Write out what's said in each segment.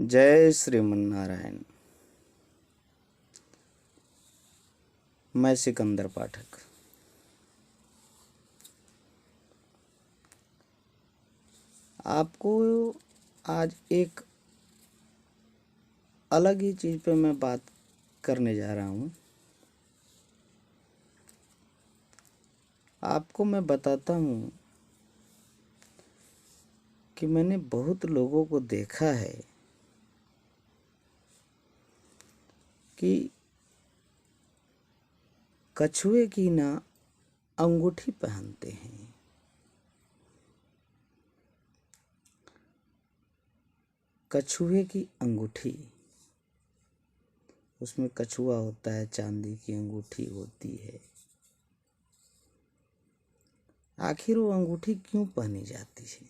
जय श्रीमन्नारायण। मैं सिकंदर पाठक। आपको आज एक अलग ही चीज़ पे मैं बात करने जा रहा हूँ। आपको मैं बताता हूँ कि मैंने बहुत लोगों को देखा है कि कछुए की ना अंगूठी पहनते हैं। कछुए की अंगूठी, उसमें कछुआ होता है, चांदी की अंगूठी होती है। आखिर वो अंगूठी क्यों पहनी जाती है,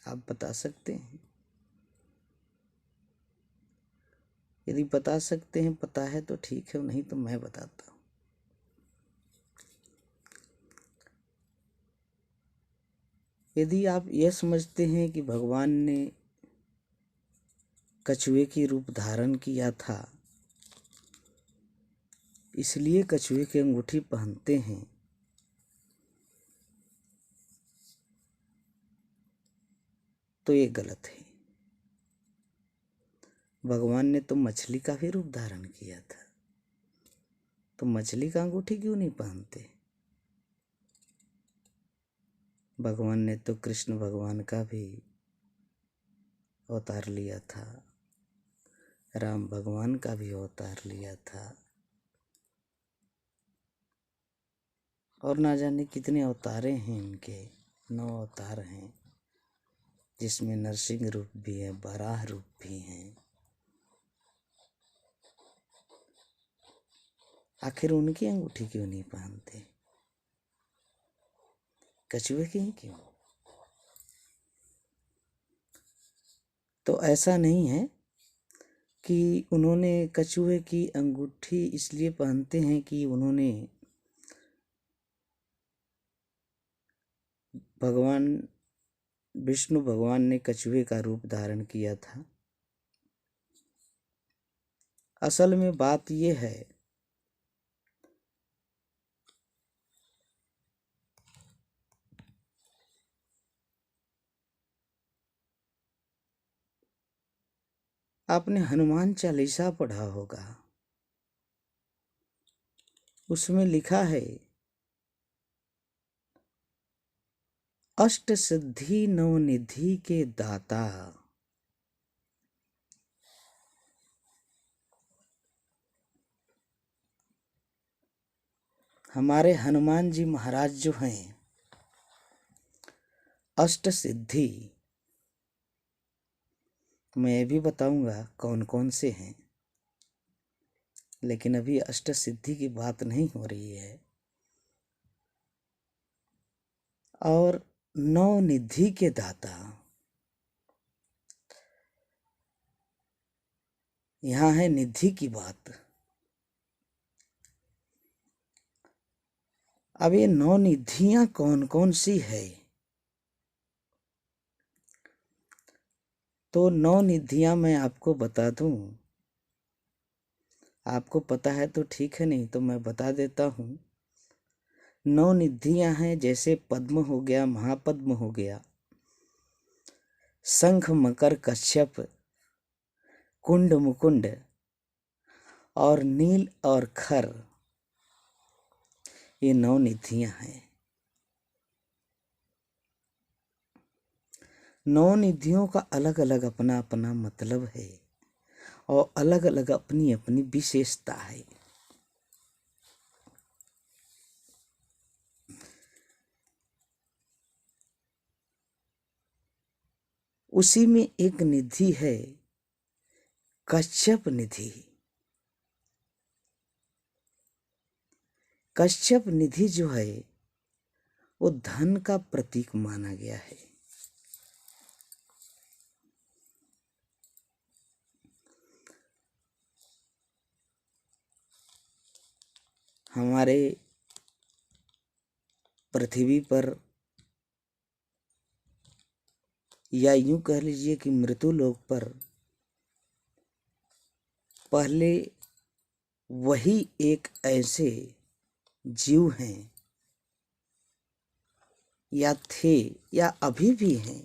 आप बता सकते हैं? यदि बता सकते हैं, पता है तो ठीक है, नहीं तो मैं बताता हूँ। यदि आप यह समझते हैं कि भगवान ने कछुए की रूप धारण किया था इसलिए कछुए की अंगूठी पहनते हैं, तो ये गलत है। भगवान ने तो मछली का भी रूप धारण किया था, तो मछली का अंगूठी क्यों नहीं पहनते? भगवान ने तो कृष्ण भगवान का भी अवतार लिया था, राम भगवान का भी अवतार लिया था, और ना जाने कितने अवतारे हैं उनके, 9 अवतार हैं, जिसमें नरसिंह रूप भी है, बराह रूप भी हैं। आखिर उनकी अंगूठी क्यों नहीं पहनते? कछुए की ही क्यों? तो ऐसा नहीं है कि उन्होंने कछुए की अंगूठी इसलिए पहनते हैं कि उन्होंने भगवान विष्णु भगवान ने कछुए का रूप धारण किया था। असल में बात यह है आपने हनुमान चालीसा पढ़ा होगा, उसमें लिखा है अष्ट सिद्धि नवनिधि के दाता। हमारे हनुमान जी महाराज जो हैं, अष्ट सिद्धि, मैं ये भी बताऊंगा कौन कौन से हैं, लेकिन अभी अष्ट सिद्धि की बात नहीं हो रही है। और नवनिधि के दाता, यहाँ है निधि की बात। अब ये 9 निधियां कौन कौन सी है? तो 9 निधियां मैं आपको बता दूं, आपको पता है तो ठीक है, नहीं तो मैं बता देता हूं। 9 निधियां हैं, जैसे पद्म हो गया, महापद्म हो गया, शंख मकर कश्यप, कुंड मुकुंड और नील और खर, ये 9 निधियां हैं। 9 निधियों का अलग अलग अपना अपना मतलब है और अलग अलग अपनी अपनी विशेषता है। उसी में एक निधि है कश्यप निधि। कश्यप निधि जो है वो धन का प्रतीक माना गया है। हमारे पृथ्वी पर या यूं कह लीजिए कि मृत्यु लोक पर पहले वही एक ऐसे जीव हैं या थे या अभी भी हैं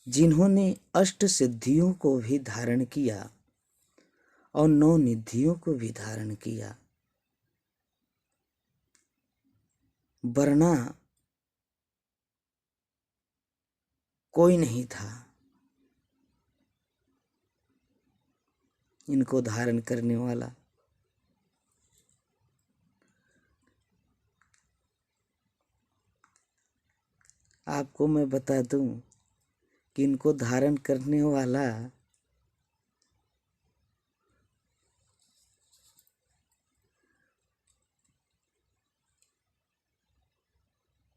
जिन्होंने अष्ट सिद्धियों को भी धारण किया और 9 निधियों को भी धारण किया, वरना कोई नहीं था इनको धारण करने वाला। आपको मैं बता दूं कि इनको धारण करने वाला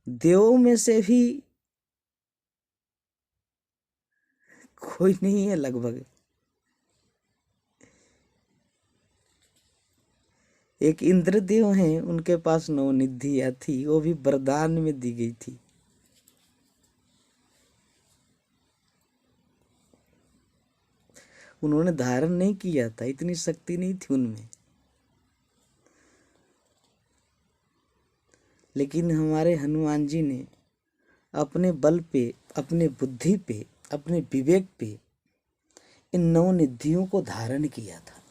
देवों में से भी कोई नहीं है लगभग। एक इंद्रदेव हैं, उनके पास 9 निधियां थी, वो भी वरदान में दी गई थी। उन्होंने धारण नहीं किया था, इतनी शक्ति नहीं थी उनमें। लेकिन हमारे हनुमान जी ने अपने बल पे, अपने बुद्धि पे, अपने विवेक पे इन 9 निधियों को धारण किया था।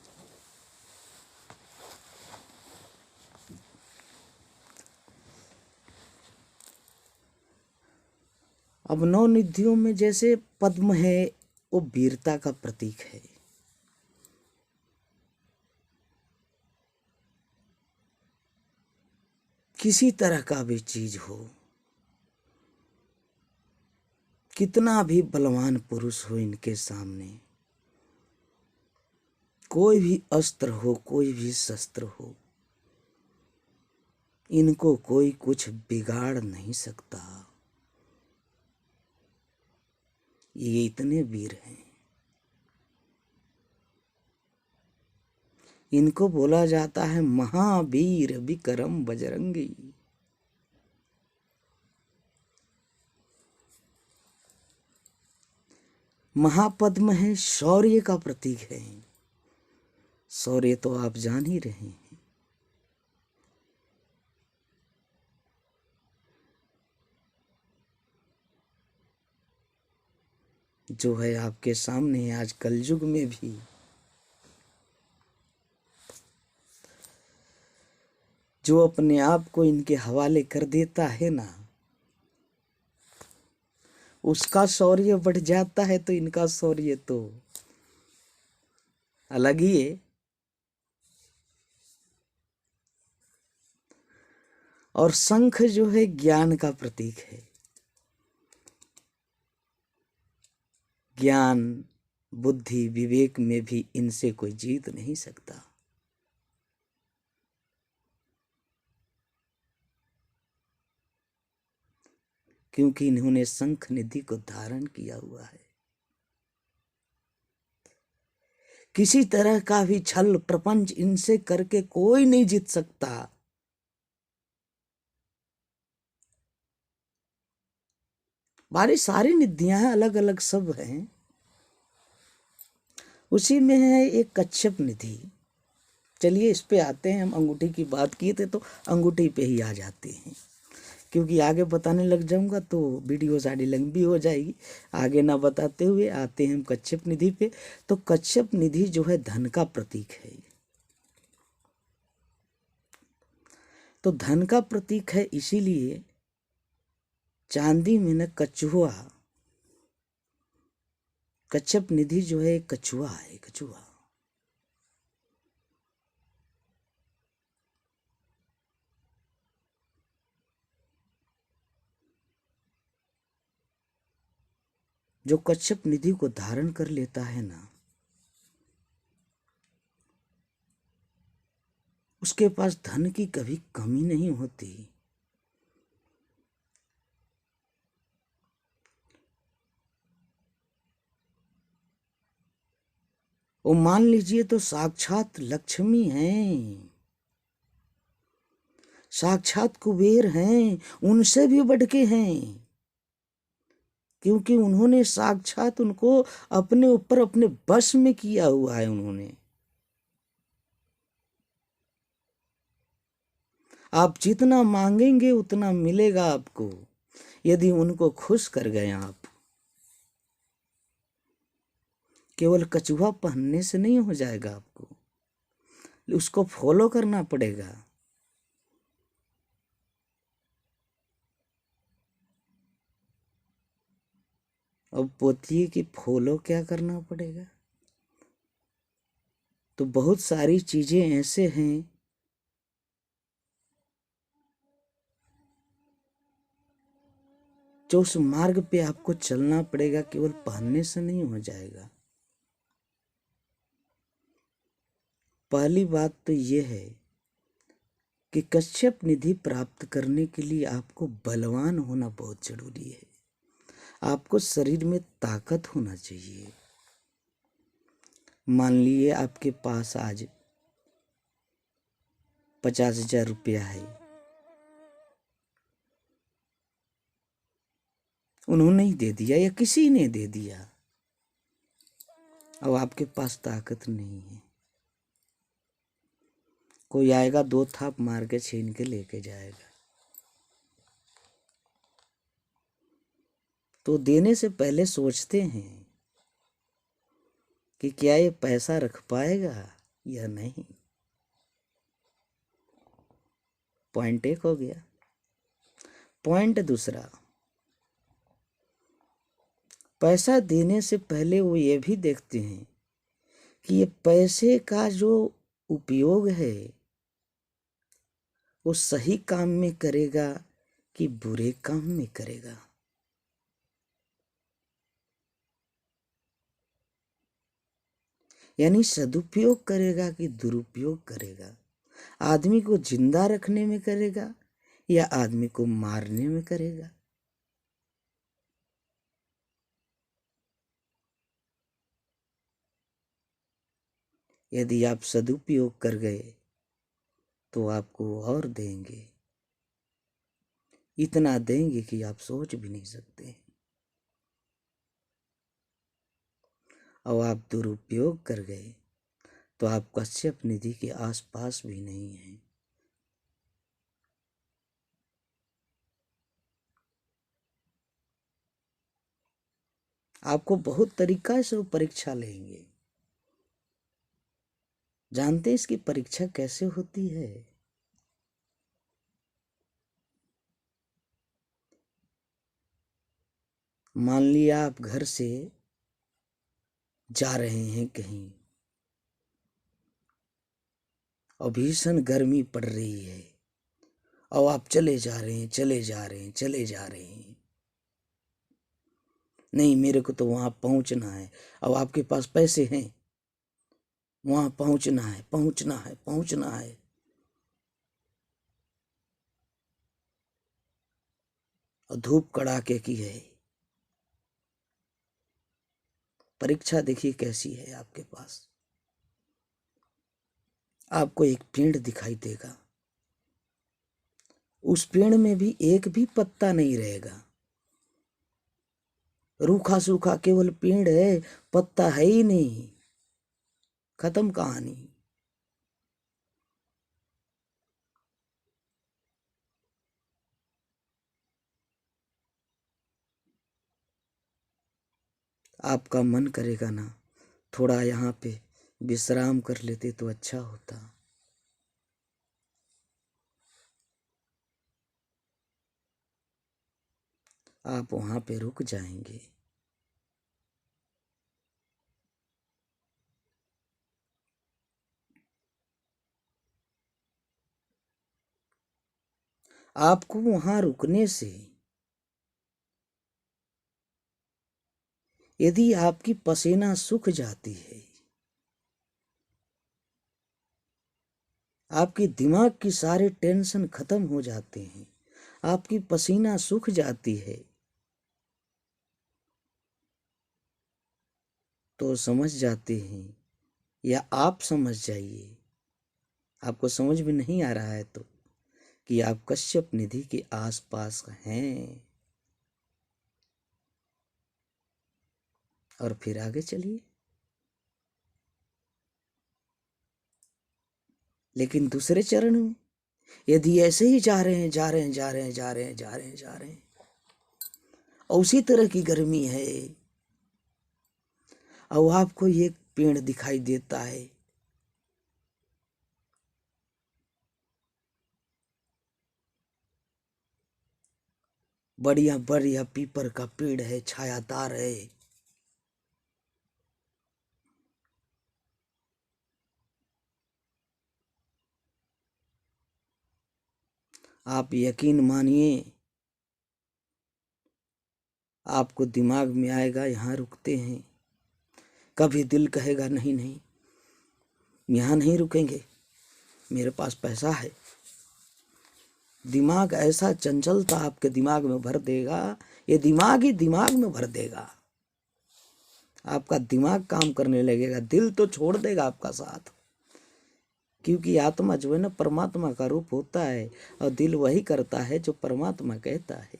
अब 9 निधियों में जैसे पद्म है, वो वीरता का प्रतीक है। किसी तरह का भी चीज हो, कितना भी बलवान पुरुष हो, इनके सामने कोई भी अस्त्र हो, कोई भी शस्त्र हो, इनको कोई कुछ बिगाड़ नहीं सकता। ये इतने वीर हैं। इनको बोला जाता है महावीर विक्रम बजरंगी। महापद्म है, शौर्य का प्रतीक है। शौर्य तो आप जान ही रहे हैं। जो है आपके सामने आज कलयुग में भी। जो अपने आप को इनके हवाले कर देता है ना, उसका शौर्य बढ़ जाता है, तो इनका शौर्य तो अलग ही है। और शंख जो है ज्ञान का प्रतीक है। ज्ञान, बुद्धि, विवेक में भी इनसे कोई जीत नहीं सकता। क्योंकि इन्होंने शंख निधि को धारण किया हुआ है। किसी तरह का भी छल प्रपंच इनसे करके कोई नहीं जीत सकता। हमारी सारी निधियां हैं, अलग अलग सब हैं। उसी में है एक कच्छप निधि। चलिए इस पे आते हैं। हम अंगूठी की बात किए थे तो अंगूठी पे ही आ जाते हैं, क्योंकि आगे बताने लग जाऊंगा तो वीडियो सारी लंबी हो जाएगी। आगे ना बताते हुए आते हैं हम कच्छप निधि पे। तो कच्छप निधि जो है धन का प्रतीक है। तो धन का प्रतीक है, इसीलिए चांदी में न कछुआ, कच्छप निधि जो है कछुआ है, कछुआ। जो कच्छप निधि को धारण कर लेता है ना, उसके पास धन की कभी कमी नहीं होती। वो मान लीजिए तो साक्षात लक्ष्मी हैं, साक्षात कुबेर हैं, उनसे भी बढ़ के हैं। क्योंकि उन्होंने साक्षात उनको अपने ऊपर अपने बस में किया हुआ है। उन्होंने, आप जितना मांगेंगे उतना मिलेगा आपको, यदि उनको खुश कर गए आप। केवल कछुआ पहनने से नहीं हो जाएगा, आपको उसको फॉलो करना पड़ेगा। अब बोलिए कि फॉलो क्या करना पड़ेगा? तो बहुत सारी चीजें ऐसे हैं जो उस मार्ग पे आपको चलना पड़ेगा, केवल पहनने से नहीं हो जाएगा। पहली बात तो यह है कि कश्यप निधि प्राप्त करने के लिए आपको बलवान होना बहुत जरूरी है। आपको शरीर में ताकत होना चाहिए। मान लीजिए आपके पास आज 50,000 रुपया है, उन्होंने ही दे दिया या किसी ने दे दिया, अब आपके पास ताकत नहीं है। कोई आएगा, 2 थाप मार के छीन के लेके जाएगा। तो देने से पहले सोचते हैं कि क्या ये पैसा रख पाएगा या नहीं। पॉइंट एक हो गया। पॉइंट दूसरा, पैसा देने से पहले वो ये भी देखते हैं कि ये पैसे का जो उपयोग है वो सही काम में करेगा कि बुरे काम में करेगा। यानी सदुपयोग करेगा कि दुरुपयोग करेगा। आदमी को जिंदा रखने में करेगा या आदमी को मारने में करेगा। यदि आप सदुपयोग कर गए तो आपको और देंगे, इतना देंगे कि आप सोच भी नहीं सकते। और आप दुरुपयोग कर गए तो आप कश्यप निधि के आसपास भी नहीं हैं। आपको बहुत तरीका से वो परीक्षा लेंगे। जानते हैं इसकी परीक्षा कैसे होती है? मान लिया आप घर से जा रहे हैं कहीं और भीषण गर्मी पड़ रही है और आप चले जा रहे हैं, चले जा रहे हैं, चले जा रहे हैं। नहीं, मेरे को तो वहां पहुंचना है। अब आपके पास पैसे हैं, वहां पहुंचना है, पहुंचना है, पहुंचना है। और धूप कड़ाके की है। परीक्षा देखिए कैसी है आपके पास। आपको एक पेड़ दिखाई देगा, उस पेड़ में भी एक भी पत्ता नहीं रहेगा। रूखा सूखा केवल पेड़ है, पत्ता है ही नहीं। खत्म कहानी। आपका मन करेगा ना, थोड़ा यहाँ पे विश्राम कर लेते तो अच्छा होता। आप वहां पे रुक जाएंगे। आपको वहां रुकने से यदि आपकी पसीना सूख जाती है, आपके दिमाग की सारे टेंशन खत्म हो जाते हैं, आपकी पसीना सूख जाती है, तो समझ जाते हैं या आप समझ जाइए, आपको समझ में नहीं आ रहा है तो, कि आप कश्यप निधि के आसपास हैं। और फिर आगे चलिए। लेकिन दूसरे चरण में यदि ऐसे ही जा रहे हैं, जा रहे हैं, जा रहे हैं, जा रहे हैं, जा रहे हैं, जा रहे हैं, और उसी तरह की गर्मी है, और आपको एक पेड़ दिखाई देता है, बढ़िया बढ़िया पीपल का पेड़ है, छायादार है, आप यकीन मानिए आपको दिमाग में आएगा यहाँ रुकते हैं। कभी दिल कहेगा नहीं नहीं, यहाँ नहीं रुकेंगे, मेरे पास पैसा है। दिमाग ऐसा चंचलता आपके दिमाग में भर देगा, ये दिमाग ही दिमाग में भर देगा, आपका दिमाग काम करने लगेगा, दिल तो छोड़ देगा आपका साथ। क्योंकि आत्मा जो है ना परमात्मा का रूप होता है, और दिल वही करता है जो परमात्मा कहता है।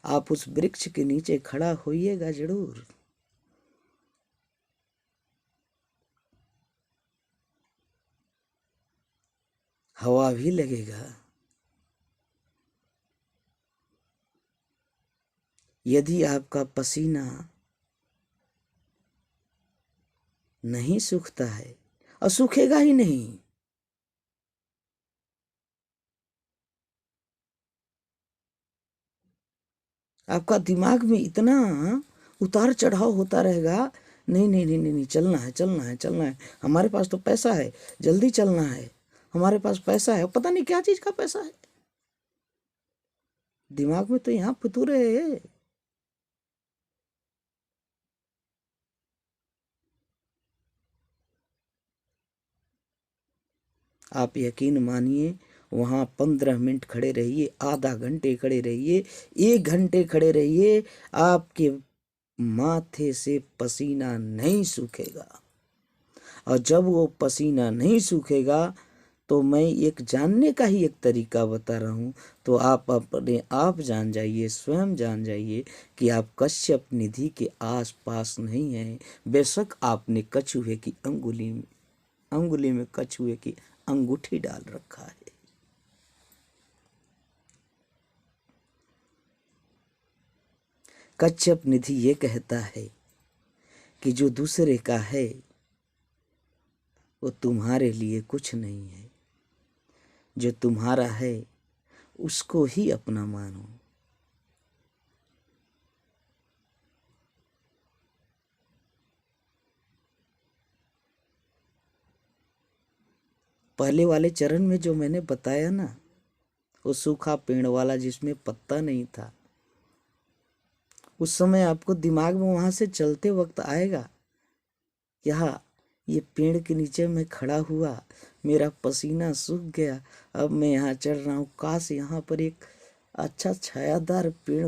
आप उस वृक्ष के नीचे खड़ा होइएगा जरूर। हवा भी लगेगा। यदि आपका पसीना नहीं सूखता है, और सूखेगा ही नहीं, आपका दिमाग में इतना उतार चढ़ाव होता रहेगा, नहीं नहीं नहीं नहीं, नहीं चलना है, चलना है, चलना है, हमारे पास तो पैसा है, जल्दी चलना है, हमारे पास पैसा है, पता नहीं क्या चीज का पैसा है, दिमाग में तो यहाँ फतूरे है। आप यकीन मानिए वहाँ 15 मिनट खड़े रहिए, आधा घंटे खड़े रहिए, 1 घंटे खड़े रहिए, आपके माथे से पसीना नहीं सूखेगा। और जब वो पसीना नहीं सूखेगा तो मैं एक जानने का ही एक तरीका बता रहा हूँ, तो आप अपने आप जान जाइए, स्वयं जान जाइए कि आप कश्यप निधि के आस पास नहीं हैं। बेशक आपने कछुए की अंगुली में कछुए की अंगूठी डाल रखा है। कच्छप निधि ये कहता है कि जो दूसरे का है वो तुम्हारे लिए कुछ नहीं है, जो तुम्हारा है उसको ही अपना मानो। पहले वाले चरण में जो मैंने बताया ना, वो सूखा पेड़ वाला जिसमें पत्ता नहीं था, उस समय आपको दिमाग में वहां से चलते वक्त आएगा, यहाँ ये पेड़ के नीचे मैं खड़ा हुआ, मेरा पसीना सूख गया, अब मैं यहाँ चल रहा हूँ, काश यहाँ पर एक अच्छा छायादार पेड़